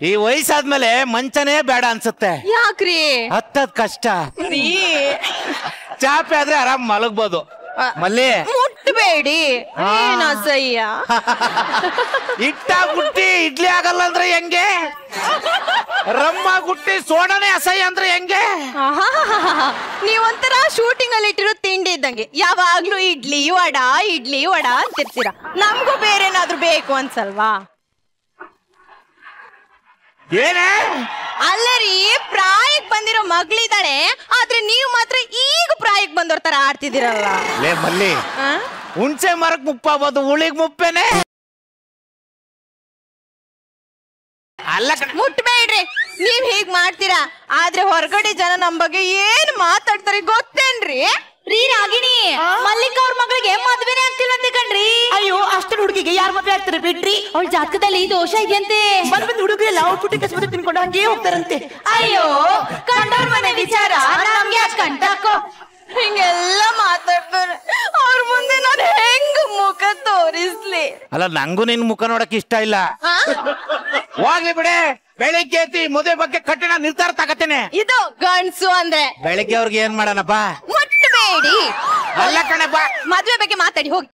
ಈ ವಯಸ್ಸಾದ್ಮೇಲೆ ಮಂಚನೇ ಬೇಡ ಅನ್ಸುತ್ತೆ. ಯಾಕ್ರಿ? ಹತ್ತದ್ ಕಷ್ಟ. ಚಾಪೆ ಆದ್ರೆ ಆರಾಮ್ ಮಲಗ್ಬೋದು. ಮಲ್ಲಿ ಮುಟ್ಬೇಡಿ, ಅಸಹ್ಯ. ಹಿಟ್ಟ ಗುಟ್ಟಿ ಇಡ್ಲಿ ಆಗಲ್ಲ ಅಂದ್ರೆ ಹೆಂಗೆ? ರಮ್ಮ ಗುಟ್ಟಿ ಸೋಡನೆ ಅಸಹ್ಯ ಅಂದ್ರೆ ಹೆಂಗೆ? ನೀವೊಂಥರ ಶೂಟಿಂಗ್ ಅಲ್ಲಿ ಇಟ್ಟಿರೋ ತಿಂಡಿ ಇದ್ದಂಗೆ, ಯಾವಾಗ್ಲೂ ಇಡ್ಲಿ ವಡ ಅಂತಿರ್ತೀರ. ನಮಗೂ ಬೇರೆನಾದ್ರೂ ಬೇಕು ಅನ್ಸಲ್ವಾ? ಏನೇ ಅಲ್ಲರಿ, ಪ್ರಾಯಕ್ ಬಂದಿರೋ ಮಗಳಿದ್ದಾಳೆ, ಆದ್ರೆ ನೀವು ಮಾತ್ರ ಈಗ ಪ್ರಾಯಕ್ ಬಂದೋರ್ ತರ ಆಡ್ತಿದ್ದೀರಲ್ಲ. ಲೇ ಮಲ್ಲಿ, ಹುಣ್ಸೆ ಮರಕ್ ಮುಪ್ಪಾಗೋದು ಉಳಿಗ್ ಮುಪ್ಪೇನೆ. ಅಲ್ಲ ಮುಟ್ಬೇಡ್ರಿ, ನೀವ್ ಹೀಗ್ ಮಾಡ್ತೀರಾ, ಆದ್ರೆ ಹೊರಗಡೆ ಜನ ನಮ್ ಬಗ್ಗೆ ಏನ್ ಮಾತಾಡ್ತಾರೆ ಗೊತ್ತೇನ್ರಿ? ರೀ ರಾಗಿಣಿ, ಮಲ್ಲಿಕ ಅವ್ರ ಮಗಳಿಗೆ ಮದ್ವೆನೇ ಆಗ್ತಿಲ್ವಂತೆ ಕಣ್ರಿ. ಅಯ್ಯೋ, ಅಷ್ಟರ ಹುಡುಗಿಗೆ ಯಾರು ಮದ್ವೆ ಆಗ್ತಾರೆ ಬಿಡ್ರಿ. ಅವಳ ಜಾತಕದಲ್ಲಿ ದೋಷ ಇದೆಯಂತೆ. ಬಂದ್ ಹುಡುಗಿ ಎಲ್ಲ ಔಟ್ಪುಟ್ ಕಸ್ಬಿಟ್ಟು ತಿನ್ಕೊಂಡು ಹಂಗೆ ಹೋಗ್ತಾರಂತೆ. ಅಯ್ಯೋ, ಕಂಡವ್ರ ಮನೆ ವಿಚಾರ ನಮ್ಗೆ ಯಾಕೆ ಕಂಟಾಕೋ? ಹಿಂಗೆಲ್ಲ ಮಾತಾಡ್ತಾರೆ, ಅವ್ರ ಮುಂದೆ ನಾನು ಹೆಂಗ್ ಮುಖ ತೋರಿಸ್ಲಿ? ಅಲ್ಲ, ನಂಗೂ ನಿನ್ ಮುಖ ನೋಡಕ್ ಇಷ್ಟ ಇಲ್ಲ. ಹೋಗ್ಲಿ ಬಿಡೆ, ಬೆಳಿಗ್ಗೆ ಎತ್ತಿ ಮದುವೆ ಬಗ್ಗೆ ಕಠಿಣ ನಿರ್ಧಾರ ತಗತ್ತೇನೆ. ಇದು ಗಂಡ್ಸು ಅಂದ್ರೆ. ಬೆಳಿಗ್ಗೆ ಅವ್ರಿಗೆ ಏನ್ ಮಾಡೋಣಪ್ಪ? ಮುಟ್ಬೇಡಿ. ಅಲ್ಲ ಕಣಪ್ಪ, ಮದ್ವೆ ಬಗ್ಗೆ ಮಾತಾಡಿ ಹೋಗಿ.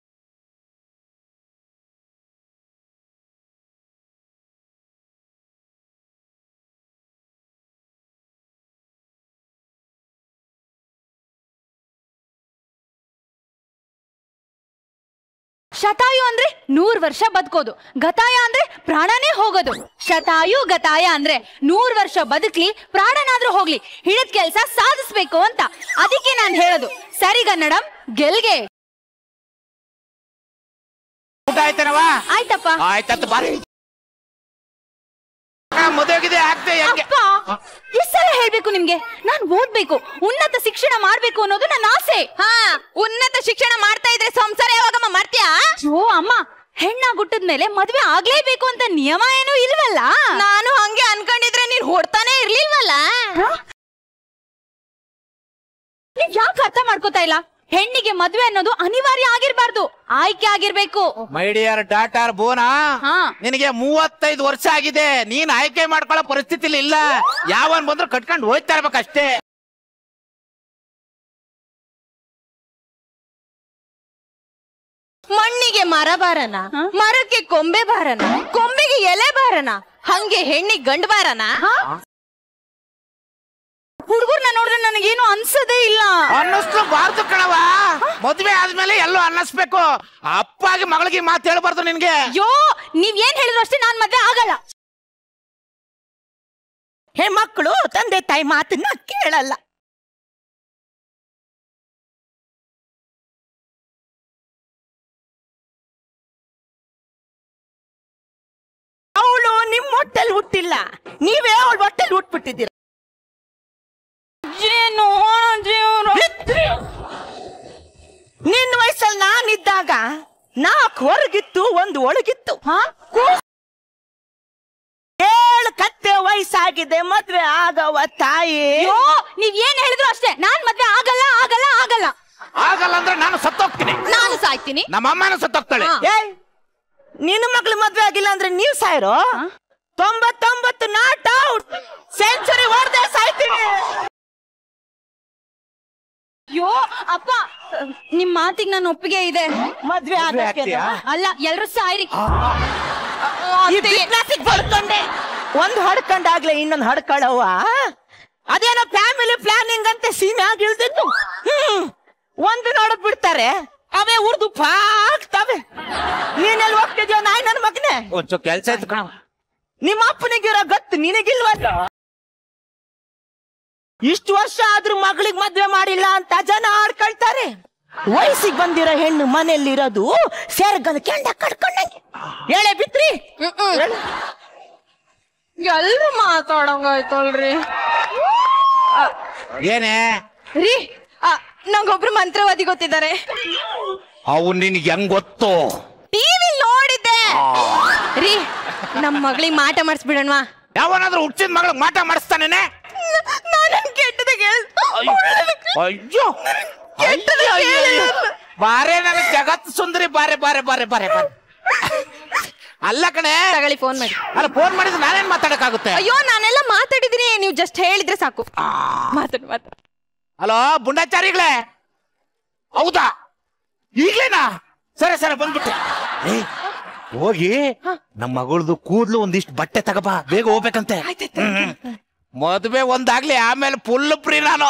ಶತಾಯು ಅಂದ್ರೆ 100 ವರ್ಷ ಬದುಕೋದು, ಗತಾಯ ಅಂದ್ರೆ ಪ್ರಾಣನೇ ಹೋಗೋದು. ಶತಾಯು ಗತಾಯ ಅಂದ್ರೆ 100 ವರ್ಷ ಬದುಕ್ಲಿ, ಪ್ರಾಣನಾದ್ರೂ ಹೋಗ್ಲಿ, ಹಿಡಿದ ಕೆಲ್ಸ ಸಾಧಿಸ್ಬೇಕು ಅಂತ. ಅದಕ್ಕೆ ನಾನ್ ಹೇಳೋದು, ಸರಿಗನ್ನಡಂ ಗೆಲ್ಗೆ. ಊಟ ಆಯ್ತೇನವಾ? ಆಯ್ತಪ್ಪ. ಆಯ್ತತ್ ಬಾರಿ. ಮದುವೆಗಿದೆ ಆಗ್ತೇ ಹೆಂಗೆ? ಎಷ್ಟೆಲ್ಲ ಹೇಳ್ಬೇಕು ನಿಮ್ಗೆ? ನಾನ್ ಓದ್ಬೇಕು, ಉನ್ನತ ಶಿಕ್ಷಣ ಮಾಡ್ಬೇಕು ಅನ್ನೋದು ನನ್ನ ಆಸೆ. ಉನ್ನತ ಶಿಕ್ಷಣ ಮಾಡ್ತಾ ಇದ್ರೆ ಸಂಸಾರ ಯಾವಾಗಮ್ಮ ಮಾಡ್ತೀಯಾ? ಓ ಅಮ್ಮ, ಹೆಣ್ಣಾಗುಟ್ಟದ್ಮೇಲೆ ಮದ್ವೆ ಆಗ್ಲೇಬೇಕು ಅಂತ ನಿಯಮ ಏನೂ ಇಲ್ವಲ್ಲ? ನಾನು ಹಂಗೆ ಅನ್ಕೊಂಡಿದ್ರೆ ನೀನ್ ಹೊಡ್ತಾನೆ ಇರ್ಲಿಲ್ವಲ್ಲ. ನೀವ್ ಯಾಕೆ ಅರ್ಥ ಮಾಡ್ಕೋತಾ ಇಲ್ಲ? ಹೆಣ್ಣಿಗೆ ಮದ್ವೆ ಅನ್ನೋದು ಅನಿವಾರ್ಯ ಆಗಿರ್ಬಾರ್ದು, ಆಯ್ಕೆ ಆಗಿರ್ಬೇಕು. ಮೈ ಡಿಯರ್ ಡಾಟರ್ ಬೋನಾ, ನಿನಗೆ 35 ವರ್ಷ ಆಗಿದೆ. ನೀನ್ ಆಯ್ಕೆ ಮಾಡ್ಕೊಳ್ಳೋ ಪರಿಸ್ಥಿತಿಲಿ ಇಲ್ಲ. ಯಾವನ್ ಬಂದ್ರು ಕಟ್ಕೊಂಡು ಹೋಯ್ತಾ ಇರ್ಬೇಕಷ್ಟೇ. ಮಣ್ಣಿಗೆ ಮರ ಬಾರನ, ಮರಕ್ಕೆ ಕೊಂಬೆ ಬಾರನ, ಕೊಂಬೆಗೆ ಎಲೆ ಬಾರನ, ಹಂಗೆ ಹೆಣ್ಣಿಗೆ ಗಂಡು ಬಾರನ. ಹುಡುಗರ್ನ ನೋಡಿದ್ರೆ ನನಗೇನು ಅನ್ಸದೇ ಇಲ್ಲ. ಅನ್ನಿಸ್ಬಾರ್ದು ಕಣವ. ಮದ್ವೆ ಆದ್ಮೇಲೆ ಎಲ್ಲೋ ಅನ್ನಿಸ್ಬೇಕು. ಅಪ್ಪಾಗಿ ಮಗಳಿಗೆ ಮಾತು ಹೇಳ್ಬಾರ್ದು ನಿನ್ಗೆ. ಅಯ್ಯೋ, ನೀವ್ ಏನ್ ಹೇಳಿದ್ರು ಅಷ್ಟೇ, ನಾನ್ ಮದ್ವೆ ಆಗಲ್ಲ. ಹೆಣ್ಮಕ್ಳು ತಂದೆ ತಾಯಿ ಮಾತನ್ನ ಕೇಳಲ್ಲ. ಅವಳು ನಿಮ್ ಹೊಟ್ಟೆಲ್ ಹುಟ್ಟಿಲ್ಲ, ನೀವೇ ಅವಳ ಹೊಟ್ಟೆಲ್ ಹುಟ್ಬಿಟ್ಟಿದ್ದೀರ. ನಿನ್ನ ವಯಸ್ಸಲ್ಲಿ ನಾನಿದ್ದಾಗ 4 ಹೊರಗಿತ್ತು, 1 ಒಳಗಿತ್ತು. 7 ಕತ್ತೆ ವಯಸ್ಸಾಗಿದೆ, ಮದ್ವೆ ಆಗವ ತಾಯಿ. ನೀವ್ ಏನ್ ಹೇಳಿದ್ರು ಅಷ್ಟೇ, ನಾನ್ ಮದ್ವೆ ಆಗಲ್ಲ ಆಗಲ್ಲ ಆಗಲ್ಲ. ಆಗಲ್ಲ ಅಂದ್ರೆ ನಾನು ಸತ್ತೋಗ್ತೀನಿ. ನಾನು ಸಾಯ್ತೀನಿ, ನಮ್ಮ ಅಮ್ಮನೂ ಸತ್ತೋಗ್ತಾಳೆ. ನಿನ್ನ ಮಕ್ಳು ಮದ್ವೆ ಆಗಿಲ್ಲ ಅಂದ್ರೆ ನೀವ್ ಸಾಯ್ರೋ? 99 ನಾಟ್ ಔಟ್, ಸೆಂಚುರಿ ಹೊಡೆದೇ ಸಾಯ್ತೀನಿ. ಅಯ್ಯೋ ಅಪ್ಪ, ನಿಮ್ ಮಾತಿಗೆ ನಾನು ಒಪ್ಪಿಗೆ ಇದೆ. ಮದ್ವೆ ಅಲ್ಲ, ಎಲ್ರು ಸಾಯ್ರಿ. ಬಡ್ಕೊಂಡೆ, ಒಂದ್ ಹೊಡ್ಕೊಂಡಾಗ್ಲೇ ಇನ್ನೊಂದ್ ಹೊಡ್ಕೊಳ್ಳವ. ಅದೇನೋ ಫ್ಯಾಮಿಲಿ ಪ್ಲಾನಿಂಗ್ ಅಂತ ಸೀಮೆ ಆಗಿ ಇಳ್ದಿತ್ತು. ಒಂದು ನೋಡಕ್ ಬಿಡ್ತಾರೆ, ಅವೇ ಉರ್ದು ಪಾಕ್ತವೆ. ನೀನೆಲ್ಲಿ ಹೋಗ್ತಿದ್ಯೋ ನಾಯಿ ನನ್ ಮಗನೇ? ಒಂಚೂರು ಕೆಲ್ಸ ಇತ್ತು ಕಣ. ನಿಮ್ಮ ಅಪ್ಪನಿಗಿರೋ ಗತ್ತು ನಿನಗಿಲ್ವಲ್ಲ? ಇಷ್ಟು ವರ್ಷ ಆದ್ರೂ ಮಗಳಿಗೆ ಮದ್ವೆ ಮಾಡಿಲ್ಲ ಅಂತ ಜನ ಆಡ್ಕೊಳ್ತಾರೆ. ವಯಸ್ಸಿಗೆ ಬಂದಿರೋ ಹೆಣ್ಣು ಮನೆಯಲ್ಲಿರೋದು ಸೇರ್ಗಲ್ ಕೆಂಡ ಕಡ್ಕೊಂಡಂಗೆ. ಹೇಳೆ ಬಿತ್ರಿ, ಎಲ್ರು ಮಾತಾಡಂಗಾಯ್ತಲ್ರಿ. ಏನೇ ರೀ, ನಂಗೊಬ್ರು ಮಂತ್ರವಾದಿ ಗೊತ್ತಿದ್ದಾರೆ. ಅವು ನಿನ್ಗೆ ಹೆಂಗ್ ಗೊತ್ತು? ಟಿವಿ ನೋಡಿದ್ದೆ ರೀ. ನಮ್ ಮಗಳಿಗೆ ಮಾಟ ಮಾಡಿಸ್ಬಿಡಣ್ವಾ? ಯಾವನಾದ್ರೂ ಹುಟ್ಟಿದ ಮಗಳಿಗೆ ಮಾಟ ಮಾಡಿಸ್ತಾನೇನೆ? ನಾನು ಕೆಟ್ಟದಾಗ ಅಯ್ಯೋ ಬಾರೆ, ನನಗೆ ಜಗತ್ ಸುಂದರಿ. ಬಾರೆ ಬಾರೆ ಬಾರೆ ಬಾರೆ ಬಾರೆ. ಅಲ್ಲ ಕಣೆ ತಗೊಳ್ಳಿ ಫೋನ್ ಮಾಡಿ. ಅಲ್ಲ ಫೋನ್ ಮಾಡಿದ್ರೆ ನಾನೇನ್ ಮಾತಾಡಕ್ಕಾಗುತ್ತೆ? ಅಯ್ಯೋ ನಾನೆಲ್ಲ ಮಾತಾಡಿದೀನಿ, ನೀವು ಜಸ್ಟ್ ಹೇಳಿದ್ರೆ ಸಾಕು. ಮಾತಾಡು. ಹಲೋ ಬುಂಡಾಚಾರಿಗಳೇ, ಹೌದಾ ಈಗ್ಲೇನಾ? ಸರಿ ಬಂದ್ಬಿಟ್ಟೆ. ಹೋಗಿ ನಮ್ಮ ಮಗಳದು ಕೂದ್ಲು ಒಂದಿಷ್ಟು ಬಟ್ಟೆ ತಗಬಾ, ಬೇಗ ಹೋಗ್ಬೇಕಂತೆ. ಮದುವೆ ಒಂದಾಗ್ಲಿ, ಆಮೇಲೆ ಫುಲ್ ಫ್ರೀ ನಾನು.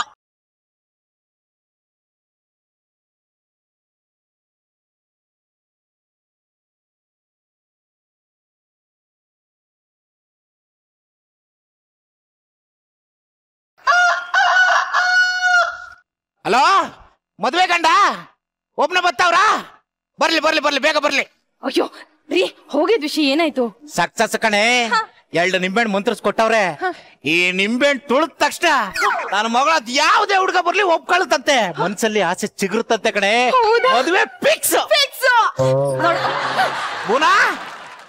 ಹಲೋ ಮದ್ವೆ ಗಂಡ ಒಬ್ನ ಬತ್ತಾವ್ರಾ? ಬರ್ಲಿ ಬೇಗ ಬರ್ಲಿ. ಅಯ್ಯೋ ರೀ, ಹೋಗಿದ್ ವಿಷಯ ಏನಾಯ್ತು? ಸಕ್ಸಸ್ ಕಣೆ. 2 ನಿಂಬೆಹಣ್ಣು ಮಂತ್ರಸ್ ಕೊಟ್ಟವ್ರೆ. ಈ ನಿಂಬೆಹಣ್ಣು ತುಳಿದ ತಕ್ಷಣ ನನ್ನ ಮಗಳ ಯಾವ್ದೇ ಹುಡುಗ ಬರ್ಲಿ ಒಪ್ಕೊಳ್ತಂತೆ, ಮನ್ಸಲ್ಲಿ ಆಸೆ ಚಿಗುರುತ್ತಂತೆ ಕಣೆ. ಮದುವೆ ಫಿಕ್ಸ್.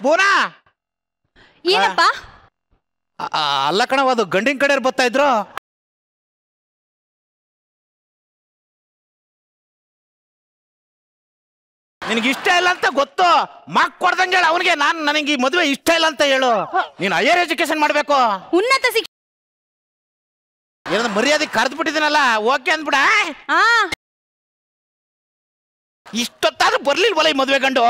ಬೂನಾ ಏನಪ್ಪ? ಅಲ್ಲ ಕಣವ, ಅದು ಗಂಡಿನ ಕಡೆ ಬರ್ತಾ ಇದ್ರು. ನಿನಗೆ ಇಷ್ಟ ಇಲ್ಲ ಅಂತ ಗೊತ್ತು, ಮಾಕ್ ಕೊಡ್ದಂಗೆ ಹೇಳು ಅವನಿಗೆ. ನನಗೆ ಈ ಮದುವೆ ಇಷ್ಟ ಇಲ್ಲ ಅಂತ ಹೇಳು. ನೀನು ಹೈಯರ್ ಎಜುಕೇಶನ್ ಮಾಡ್ಬೇಕು, ಉನ್ನತ ಶಿಕ್ಷಣ. ಏನಂದ್ರೆ ಮರ್ಯಾದೆ ಕರೆದು ಬಿಟ್ಟಿದ್ದೀನಲ್ಲ, ಓಕೆ ಅಂದ್ಬಿಡ. ಇಷ್ಟೊತ್ತಾದ್ರೂ ಬರ್ಲಿಲ್ವಲ್ಲ ಈ ಮದುವೆ ಗಂಡು.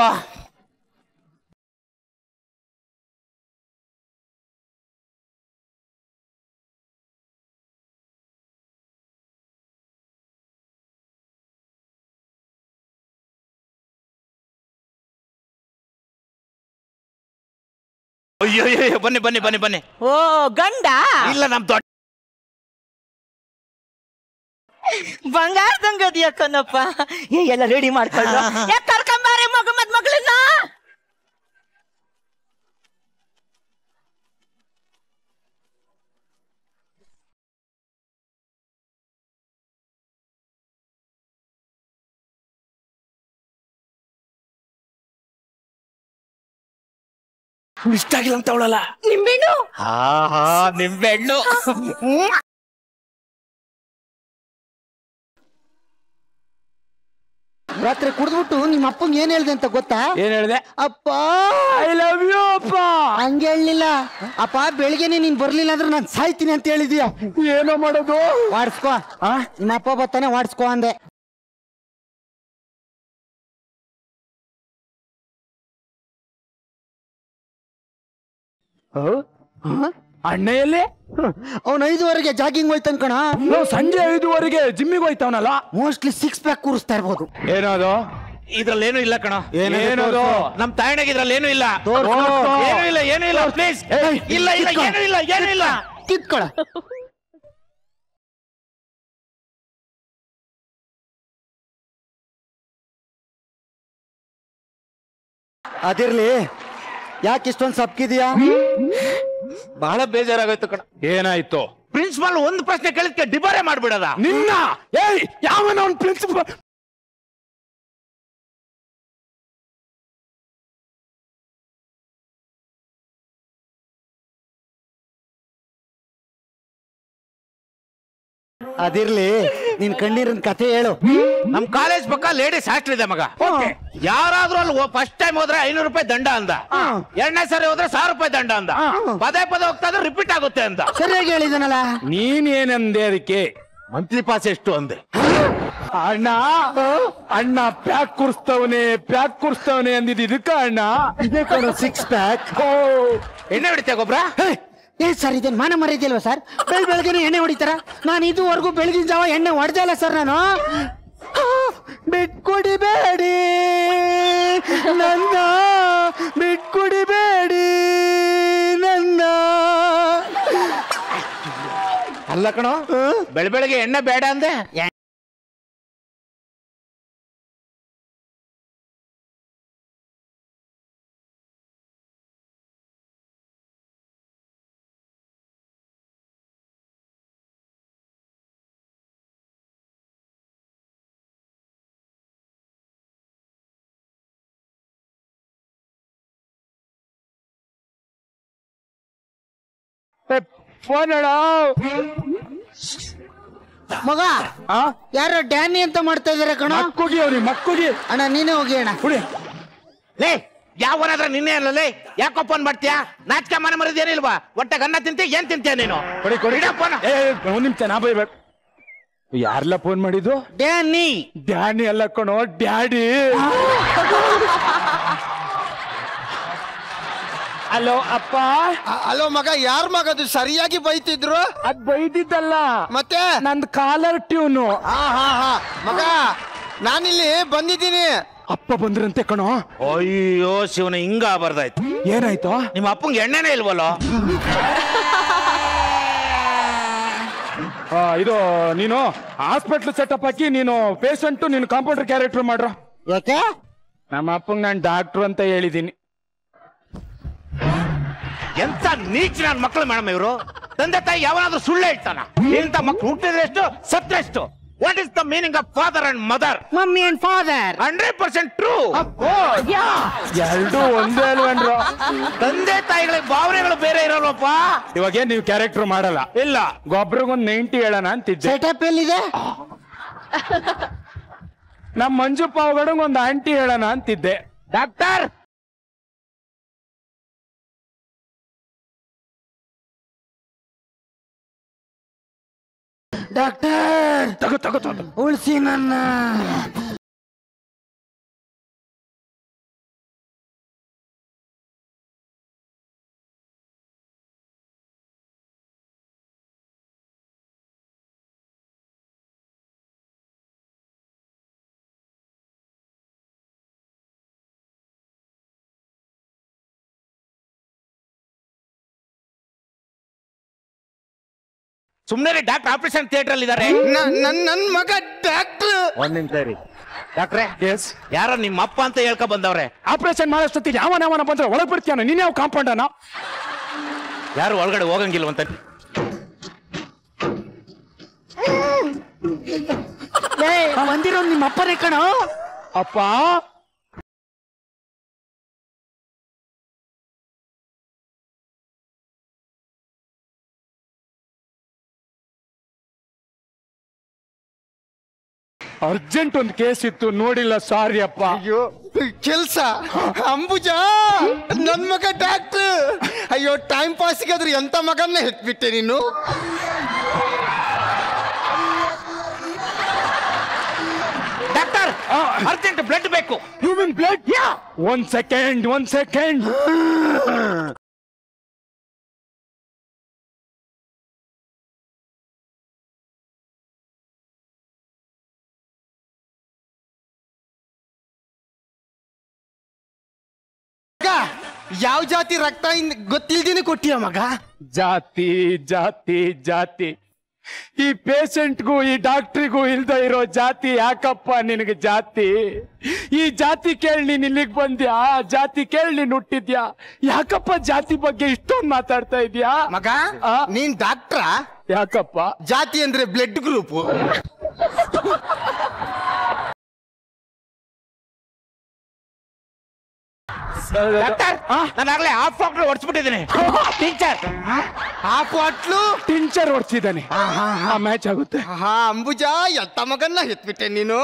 ಅಯ್ಯೋ ಬನ್ನಿ. ಓ ಗಂಡ ಇಲ್ಲ, ನಮ್ ದೊಡ್ಡ ಬಂಗಾರದಂಗದಿಯ ಕಣಪ್ಪ. ಎಲ್ಲ ರೆಡಿ ಮಾಡ್ಕೊಂಡು ಕರ್ಕೊಂಬಾರೆ ಮಗಳನ್ನ. ಇಷ್ಟ ಆಗಿಲ್ಲ ಅಂತ ಅವಳಲ್ಲ. ನಿಂಬೆಣ್ಣು. ನಿಂಬೆಹಣ್ಣು. ರಾತ್ರಿ ಕುಡಿದ್ಬಿಟ್ಟು ನಿಮ್ಮ ಅಪ್ಪಂಗೆ ಏನ್ ಹೇಳ್ದೆ ಅಂತ ಗೊತ್ತಾ? ಏನ್ ಹೇಳ್ದೆ? ಅಪ್ಪ ಐ ಲವ್ ಯು ಅಪ್ಪ. ಹಂಗೆ ಹೇಳಲಿಲ್ಲ ಅಪ್ಪ, ಬೆಳಿಗ್ಗೆನೆ ನೀನ್ ಬರ್ಲಿಲ್ಲ ಅಂದ್ರೆ ನಾನು ಸಾಯ್ತೀನಿ ಅಂತ ಹೇಳಿದ್ಯಾ. ಏನೋ ಮಾಡೋದು? ವಾಡ್ಸ್ಕೋ, ನಿಮ್ಮ ಅಪ್ಪ ಬರ್ತಾನೆ, ವಾಡ್ಸ್ಕೋ ಅಂದೆ. ಅಣ್ಣೆಯಲ್ಲಿ ಅವ್ನು 5 ಜಾಗಿಂಗ್ ಹೋಯ್ತಾನ ಕಣ. ಸಂಜೆ 5 ಜಿಮ್ಮಿಗೆ ಹೋಯ್ತವನಲ್ಲ. ಮೋಸ್ಟ್ಲಿ 6 ಪ್ಯಾಕ್ ಕೂರಿಸ್ತಾ ಇರ್ಬೋದು. ಏನದು? ಇದ್ರಲ್ಲೇನು ಇಲ್ಲ ಕಣ. ಏನದು? ನಮ್ ತಾಯಣಗೆ ಇದ್ರಲ್ಲೇನು ಇಲ್ಲ. ಏನು ಇಲ್ಲ ಪ್ಲೀಸ್. ಇಲ್ಲ ಏನು ಇಲ್ಲ. ಕಿತ್ಕೊಳ. ಅದಿರ್ಲಿ, ಯಾಕೆ ಇಷ್ಟೊಂದು ಸಪ್ಕಿದೀಯಾ? ಬಹಳ ಬೇಜಾರಾಗೋಯ್ತು ಕಣ. ಏನಾಯ್ತು? ಪ್ರಿನ್ಸಿಪಾಲ್ ಒಂದು ಪ್ರಶ್ನೆ ಕೇಳಿದ್ಕೆ ಡಿಬಾರೆ ಮಾಡ್ಬಿಡದ ನಿನ್ನ. ಯಾವನ ಅವ್ನ ಪ್ರಿನ್ಸಿಪಾಲ್? ಅದಿರ್ಲಿ, ನಿನ್ ಕಣ್ಣೀರಿನ ಕಥೆ ಹೇಳು. ನಮ್ ಕಾಲೇಜ್ ಪಕ್ಕ ಲೇಡೀಸ್ ಹಾಸ್ಟೆಲ್ ಇದೆ ಮಗ. ಯಾರಾದ್ರೂ ಅಲ್ಲಿ ಫಸ್ಟ್ ಟೈಮ್ ಹೋದ್ರೆ 500 ರೂಪಾಯಿ ದಂಡ ಅಂದ. 2ನೇ ಸರಿ ಹೋದ್ರೆ 1000 ರೂಪಾಯಿ ದಂಡ ಅಂದ. ಪದೇ ಹೋಗ್ತಾ ಇದ್ರೆ ರಿಪೀಟ್ ಆಗುತ್ತೆ ಅಂದ. ಸರಿಯಾಗಿ ಹೇಳಿದನಲ್ಲ. ನೀನ್ ಏನಂದೆ ಅದಕ್ಕೆ? ಮಂತ್ಲಿ ಪಾಸ್ ಎಷ್ಟು ಅಂದೆ. ಅಣ್ಣ ಪ್ಯಾಕ್ ಕುರ್ಸ್ತವನೆ ಅಂದಿದ್ ಇದಕ್ಕ ಅಣ್ಣ. 6 ಪ್ಯಾಕ್. ಎಣ್ಣೆ ಹೊಡಿತೀಯ ಗೊಬ್ರ? ಸರ್ ಇದೇನು ಮಾನ ಮರ್ಯಾದಿಲ್ವಾ ಸರ್? ಬೆಳಗ್ಗೆನೆ ಎಣ್ಣೆ ಹೊಡಿತಾರ? ನಾನು ಇದುವರೆಗೂ ಬೆಳಗಿನ ಜಾವ ಎಣ್ಣೆ ಹೊಡೆದೇ ಇಲ್ಲ ಸರ್. ನಾನು ಬಿಟ್ಕೊಡಿಬೇಡಿ ನನ್ನ, ಬಿಟ್ಕೊಡಿಬೇಡಿ ನನ್ನ. ಅಲ್ಲ ಕಣೋ, ಬೆಳಗ್ಗೆ ಎಣ್ಣೆ ಬೇಡ ಅಂದೆ. ಮಗ, ಯಾರೋ ಡ್ಯಾನಿ ಅಂತ ಮಾಡ್ತಾ ಇದಾರೆ ಕಣ. ಮಕ್ಕುಗಿ ಅಣ್ಣ ನೀನೇ ಹೋಗಿ ಅಣ್ಣ. ಲೇ ಯಾವನಾದ್ರ ನಿನ್ನೆ ಅಲ್ಲೇ ಯಾಕೋ ಫೋನ್ ಮಾಡ್ತೀಯಾ? ನಾಚಿಕೆ ಮನೆ ಮರದ್ ಏನಿಲ್ವಾ? ಹೊಟ್ಟೆಗೆ ಅನ್ನ ತಿಂತಿ ಏನ್ ತಿಂತೀಯ ನೀನು? ಕೊಡಿ ಕೊಡಿ ಫೋನ್. ಒಂದ್ ನಿಮಿಷ ನಾ ಬೈಬೇಕು. ಯಾರೆಲ್ಲ ಫೋನ್ ಮಾಡಿದ್ದು? ಡ್ಯಾನಿ. ಡ್ಯಾನಿ ಅಲ್ಲ ಕಣೋ, ಡ್ಯಾಡಿ. ಹಲೋ ಅಪ್ಪ. ಹಲೋ ಮಗ, ಯಾರ ಮಗ ಅದು? ಸರಿಯಾಗಿ ಬೈತಿದ್ರು. ಅದ್ ಬೈದಿದ್ದಲ್ಲ, ಮತ್ತೆ ನಂದ್ ಕಾಲರ್ ಟ್ಯೂನು. ಹಾ ಮಗ, ನಾನಿಲ್ಲಿ ಬಂದಿದ್ದೀನಿ. ಅಪ್ಪ ಬಂದ್ರಂತೆ ಕಣೋ. ಅಯ್ಯೋ ಶಿವನ, ಹಿಂಗ ಬರ್ದಾಯ್ತು. ಏನಾಯ್ತು? ನಿಮ್ಮ ಅಪ್ಪಂಗೆ ಎಣ್ಣೆನೇ ಇಲ್ವಲ್ಲೋ? ಇದು ನೀನು ಹಾಸ್ಪಿಟ್ಲ್ ಸೆಟಪ್ ಹಾಕಿ ನೀನು ಪೇಷಂಟ್, ನೀನು ಕಾಂಪೌಂಡರ್ ಕ್ಯಾರೆಕ್ಟರ್ ಮಾಡ್ರ. ಯಾಕೆ? ನಮ್ಮ ಅಪ್ಪಂಗ್ ನಾನ್ ಡಾಕ್ಟರ್ ಅಂತ ಹೇಳಿದೀನಿ. ಎಂತ ನೀಚ ನನ್ನ ಮಕ್ಕಳು ಮೇಡಮ್ ಇವರು. ತಂದೆ ತಾಯಿ ಯಾವನಾದ್ರೂ ಸುಳ್ಳು ಹೇಳ್ತಾನ? ಇಂಥ ಮಕ್ಕಳು ಹುಟ್ಟಿದ್ರೆ ಎಷ್ಟು, ಸತ್ರ ಎಷ್ಟು? What is the meaning of father and mother? Mummy and father 100% true. ಎರಡು ಒಂದೇ ಅಲ್ವೇನ್ರು? ತಂದೆ ತಾಯಿಗಳಿಗೆ ಭಾವನೆಗಳು ಬೇರೆ ಇರಲ್ವಪ್ಪ. ಇವಾಗ ನೀವು ಕ್ಯಾರೆಕ್ಟರ್ ಮಾಡಲ್ಲ? ಇಲ್ಲ. ಗೊಬ್ಬರಿಗೊಂದು 90 ಹೇಳೋಣ ಅಂತಿದ್ದೆ. ಸೆಟಪ್ ಎಲ್ಲಿದೆ? ನಮ್ ಮಂಜು ಪಾವಗಡಂಗ್ ಒಂದು ಆಂಟಿ ಹೇಳೋಣ ಅಂತಿದ್ದೆ. ಡಾಕ್ಟರ್ ಡಾಕ್ಟರ್ ತಗೋ ತಗೋ ತಗೋ, ಉಳಿಸಿ ನನ್ನ. ಸುಮ್ನೆ ಡಾಕ್ಟರ್ ಆಪರೇಷನ್ ಥಿಯೇಟರ್ ಅಲ್ಲಿ ಇದಾರೆ. ನನ್ ಮಗ ಡಾಕ್ಟರ್. ಒಂದ್ ನಿಮಿಷ ರೀ ಡಾಕ್ಟ್ರೆ. ಎಸ್. ಯಾರೋ ನಿಮ್ಮ ಅಪ್ಪ ಅಂತ ಹೇಳ್ಕೊ ಬಂದವ್ರೆ. ಆಪರೇಷನ್ ಮಾಡೋಷ್ಟೊತ್ತಿಗೆ ಯಾವನ ಬಂದ್ರೆ ಒಳಗ್ ಬರ್ತೀಯಾನ? ನೀನ್ ಯಾವ ಕಾಂಪೌಂಡನ? ಯಾರು ಒಳಗಡೆ ಹೋಗಂಗಿಲ್ವಂತ. ಬಂದಿರೋ ನಿಮ್ಮ ಅಪ್ಪನೇ ಕಣೋ. ಅಪ್ಪ ಅರ್ಜೆಂಟ್ ಒಂದು ಕೇಸ್ ಇತ್ತು, ನೋಡಿಲ್ಲ, ಸಾರಿ ಅಪ್ಪ. ಅಯ್ಯೋ ಕೆಲ್ಸ. ಅಂಬುಜಾ, ನನ್ ಮಗ ಡಾಕ್ಟರ್. ಅಯ್ಯೋ ಟೈಮ್ ಪಾಸ್ಗಾದ್ರೆ ಎಂತ ಮಗನ್ನ ಹೆತ್ಬಿಟ್ಟೆ ನೀನು. ಡಾಕ್ಟರ್ ಅರ್ಜೆಂಟ್ ಬ್ಲಡ್ ಬೇಕು. Human blood? ಒಂದ್ ಸೆಕೆಂಡ್. ಯಾವ ಜಾತಿ ರಕ್ತ ಗೊತ್ತಿಲ್ದೇನೆ ಕೊಟ್ಟಿಯ ಮಗ? ಜಾತಿ ಜಾತಿ ಜಾತಿ. ಈ ಪೇಷಂಟ್ಗೂ ಈ ಡಾಕ್ಟ್ರಿಗೂ ಇಲ್ದ ಇರೋ ಜಾತಿ ಯಾಕಪ್ಪ ನಿನಗೆ ಜಾತಿ? ಈ ಜಾತಿ ಕೇಳಿ ನೀನ್ ಇಲ್ಲಿಗೆ ಬಂದ್ಯಾ? ಜಾತಿ ಕೇಳಿ ನೀನ್ ಹುಟ್ಟಿದ್ಯಾ? ಯಾಕಪ್ಪ ಜಾತಿ ಬಗ್ಗೆ ಇಷ್ಟೊಂದು ಮಾತಾಡ್ತಾ ಇದ್ಯಾ ಮಗ? ನೀನ್ ಡಾಕ್ಟ್ರ? ಯಾಕಪ್ಪ? ಜಾತಿ ಅಂದ್ರೆ ಬ್ಲಡ್ ಗ್ರೂಪ್. ಡಾಕ್ಟರ್ ನಾನು ಆಗ್ಲೇ ಹಾಫ್ ಡಾಕ್ಟರ್ ಹೊಡ್ಸ್ಬಿಟ್ಟಿದ್ದೀನಿ. ಟೀಚರ್ ಹಾಫ್ ಬಾಟ್ಲು ಟಿಂಚರ್ ಹೊಡ್ಸಿದ್ದಾನೆ. ಮ್ಯಾಚ್ ಆಗುತ್ತೆ. ಅಂಬುಜಾ, ಎಂತ ಮಗನ್ನ ಹೆತ್ಬಿಟ್ಟೆ ನೀನು.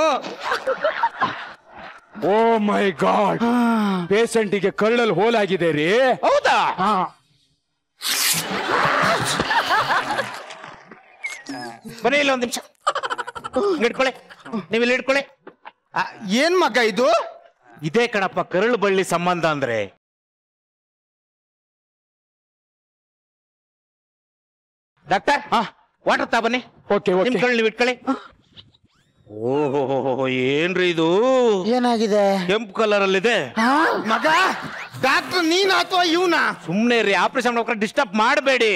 ಓ ಮೈ ಗಾಡ್, ಪೇಷಂಟಿಗೆ ಕಳ್ಳಲ್ಲಿ ಹೋಲಾಗಿದೆ ರೀ. ಹೌದಾ? ಬನ್ನಿ ಇಲ್ಲ ಒಂದ್ ನಿಮಿಷ ಇಟ್ಕೊಳ್ಳಿ. ನೀವು ಇಲ್ಲಿ ಇಟ್ಕೊಳ್ಳಿ. ಏನ್ ಮಗ ಇದು? ಇದೇ ಕಣಪ್ಪ ಕರಳು ಬಳ್ಳಿ ಸಂಬಂಧ ಅಂದ್ರೆ. ಡಾಕ್ಟರ್ ವಾಟರ್ ತಾ ಬನ್ನಿ. Okay okay. ನೀವು ಇಟ್ಕೊಳ್ಳಿ. ಓಹೋ ಏನ್ರಿ ಇದು? ಏನಾಗಿದೆ? ಕೆಂಪು ಕಲರ್ ಅಲ್ಲಿ ಇದೆ. ಮಗ ಡಾಕ್ಟರ್ ನೀನ್ ಅಥವಾ ಇವನಾ? ಸುಮ್ನೆ ರೀ, ಆಪರೇಷನ್ ಡಿಸ್ಟರ್ಬ್ ಮಾಡಬೇಡಿ.